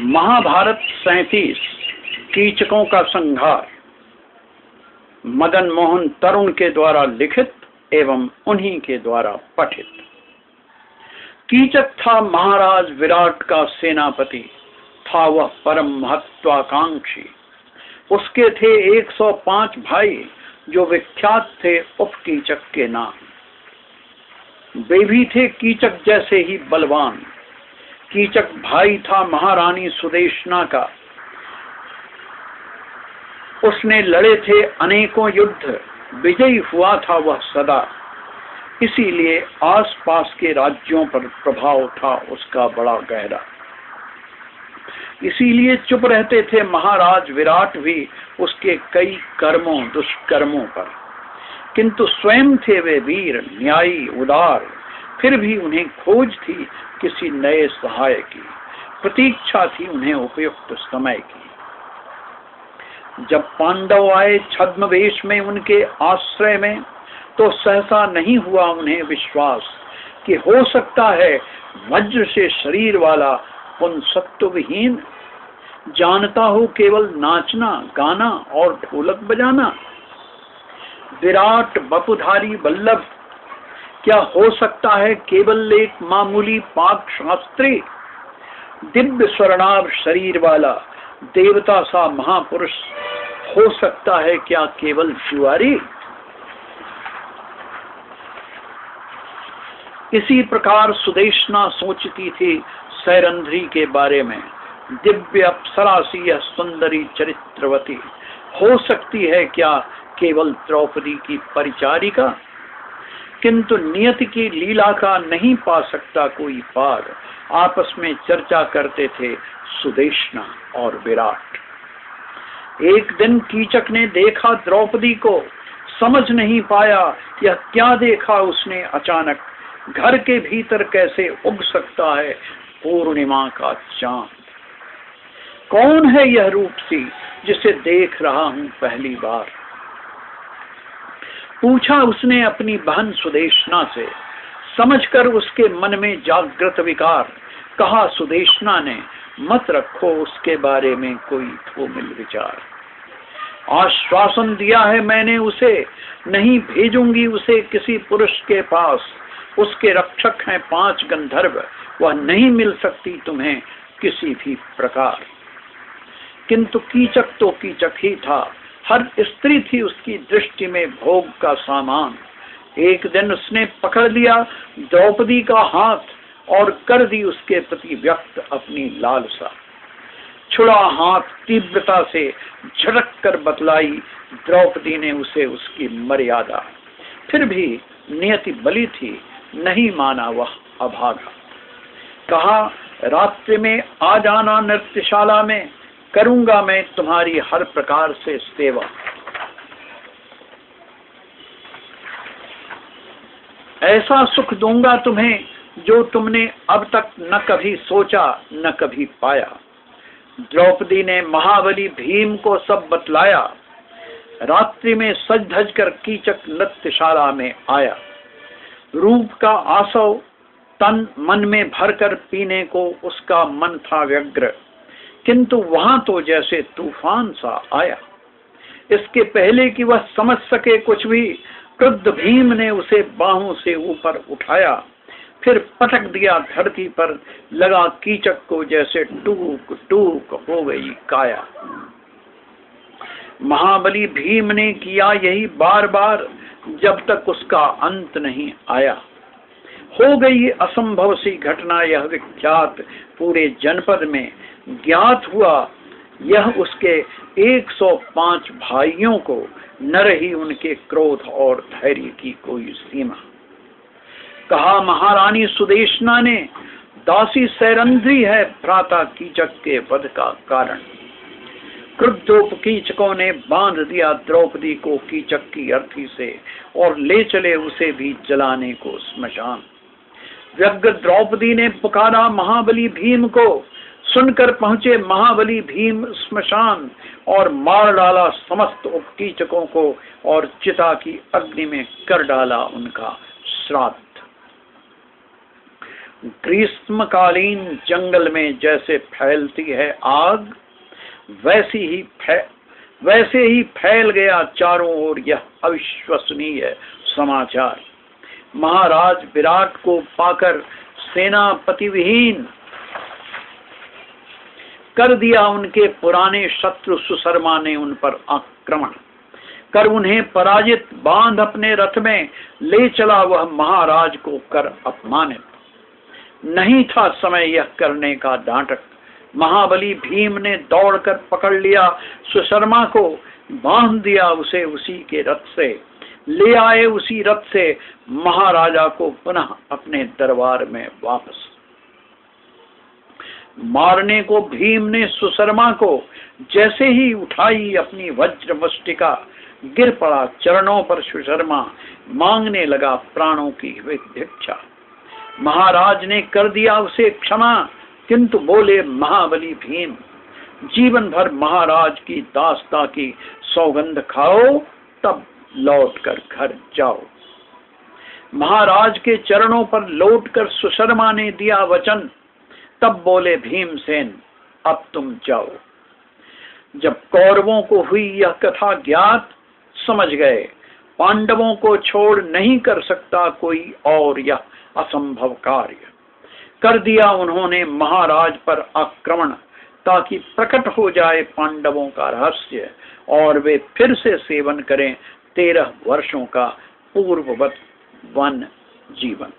महाभारत 37 कीचकों का संहार मदन मोहन तरुण के द्वारा लिखित एवं उन्हीं के द्वारा पठित। कीचक था महाराज विराट का सेनापति, था वह परम महत्वाकांक्षी। उसके थे 105 भाई जो विख्यात थे उपकीचक के नाम। वे भी थे कीचक जैसे ही बलवान। कीचक भाई था महारानी सुदेशना का। उसने लड़े थे अनेकों युद्ध, विजयी हुआ था वह सदा। इसीलिए आसपास के राज्यों पर प्रभाव था उसका बड़ा गहरा। इसीलिए चुप रहते थे महाराज विराट भी उसके कई कर्मों दुष्कर्मों पर। किंतु स्वयं थे वे वीर, न्यायी, उदार। फिर भी उन्हें खोज थी किसी नए सहाय की, प्रतीक्षा थी उन्हें उपयुक्त समय की। जब पांडव आए छद्मवेश में उनके आश्रय में, तो सहसा नहीं हुआ उन्हें विश्वास कि हो सकता है वज्र से शरीर वाला पुंसत्व विहीन, जानता हो केवल नाचना, गाना और ढोलक बजाना। विराट वपुधारी वल्लभ क्या हो सकता है केवल एक मामूली पाक शास्त्री? दिव्य स्वर्णाभ शरीर वाला देवता सा महापुरुष हो सकता है क्या केवल जुआरी? इसी प्रकार सुदेशना सोचती थी सैरंध्री के बारे में। दिव्य अप्सरासी यह सुंदरी चरित्रवती हो सकती है क्या केवल द्रौपदी की परिचारिका? किंतु नियति की लीला का नहीं पा सकता कोई पार, आपस में चर्चा करते थे सुदेशना और विराट। एक दिन कीचक ने देखा द्रौपदी को, समझ नहीं पाया यह क्या देखा उसने अचानक। घर के भीतर कैसे उग सकता है पूर्णिमा का चांद? कौन है यह रूपसी जिसे देख रहा हूं पहली बार? पूछा उसने अपनी बहन सुदेशना से। समझकर उसके मन में जागृत विकार, कहा सुदेशना ने, मत रखो उसके बारे में कोई धूमिल विचार। आश्वासन दिया है मैंने उसे, नहीं भेजूंगी उसे किसी पुरुष के पास। उसके रक्षक हैं 5 गंधर्व, वह नहीं मिल सकती तुम्हें किसी भी प्रकार। किंतु कीचक तो कीचक ही था। हर स्त्री थी उसकी दृष्टि में भोग का सामान। एक दिन उसने पकड़ लिया द्रौपदी का हाथ और कर दी उसके प्रति व्यक्त अपनी लालसा। छुड़ा हाथ तीव्रता से झटक कर बतलाई द्रौपदी ने उसे उसकी मर्यादा। फिर भी नियति बली थी, नहीं माना वह अभागा। कहा रात्रि में आ जाना नृत्यशाला में, करूंगा मैं तुम्हारी हर प्रकार से सेवा। ऐसा सुख दूंगा तुम्हें जो तुमने अब तक न कभी सोचा न कभी पाया। द्रौपदी ने महाबली भीम को सब बतलाया। रात्रि में सज धज कर कीचक नृत्यशाला में आया। रूप का आसव तन मन में भरकर पीने को उसका मन था व्यग्र, किंतु वहां तो जैसे तूफान सा आया। इसके पहले कि वह समझ सके कुछ भी, क्रुद्ध भीम ने उसे बाहों से ऊपर उठाया, फिर पटक दिया धरती पर। लगा कीचक को जैसे टूक टूक हो गई काया। महाबली भीम ने किया यही बार बार, जब तक उसका अंत नहीं आया। हो गई असंभव सी घटना यह विख्यात पूरे जनपद में। ज्ञात हुआ यह उसके 105 भाइयों को, न रही उनके क्रोध और धैर्य की कोई सीमा। कहा महारानी सुदेशना ने, दासी सैरंध्री है भ्राता कीचक के वध का कारण। क्रुद्धोप कीचकों ने बांध दिया द्रौपदी को कीचक की अर्थी से और ले चले उसे भी जलाने को स्मशान। व्यग्र द्रौपदी ने पुकारा महाबली भीम को। सुनकर पहुंचे महाबली भीम स्मशान और मार डाला समस्त उपकीचकों को और चिता की अग्नि में कर डाला उनका श्राद्ध। ग्रीष्मकालीन जंगल में जैसे फैलती है आग, वैसे ही फैल गया चारों ओर यह अविश्वसनीय समाचार। महाराज विराट को पाकर सेनापति विहीन कर दिया उनके पुराने शत्रु सुशर्मा ने उन पर आक्रमण कर उन्हें पराजित बांध अपने रथ में ले चला। वह महाराज को कर अपमानित, नहीं था समय यह करने का नाटक। महाबली भीम ने दौड़कर पकड़ लिया सुशर्मा को, बांध दिया उसे उसी के रथ से, ले आए उसी रथ से महाराजा को पुनः अपने दरबार में वापस। मारने को भीम ने सुशर्मा को जैसे ही उठाई अपनी वज्र मुष्टिका, गिर पड़ा चरणों पर सुशर्मा, मांगने लगा प्राणों की भिक्षा। महाराज ने कर दिया उसे क्षमा, किंतु बोले महाबली भीम, जीवन भर महाराज की दास्ता की सौगंध खाओ, तब लौटकर घर जाओ। महाराज के चरणों पर लौटकर सुशर्मा ने दिया वचन। तब बोले भीमसेन, अब तुम जाओ। जब कौरवों को हुई यह कथा ज्ञात, समझ गए पांडवों को छोड़ नहीं कर सकता कोई और यह असंभव कार्य। कर दिया उन्होंने महाराज पर आक्रमण, ताकि प्रकट हो जाए पांडवों का रहस्य और वे फिर से सेवन करें 13 वर्षों का पूर्ववत वन जीवन।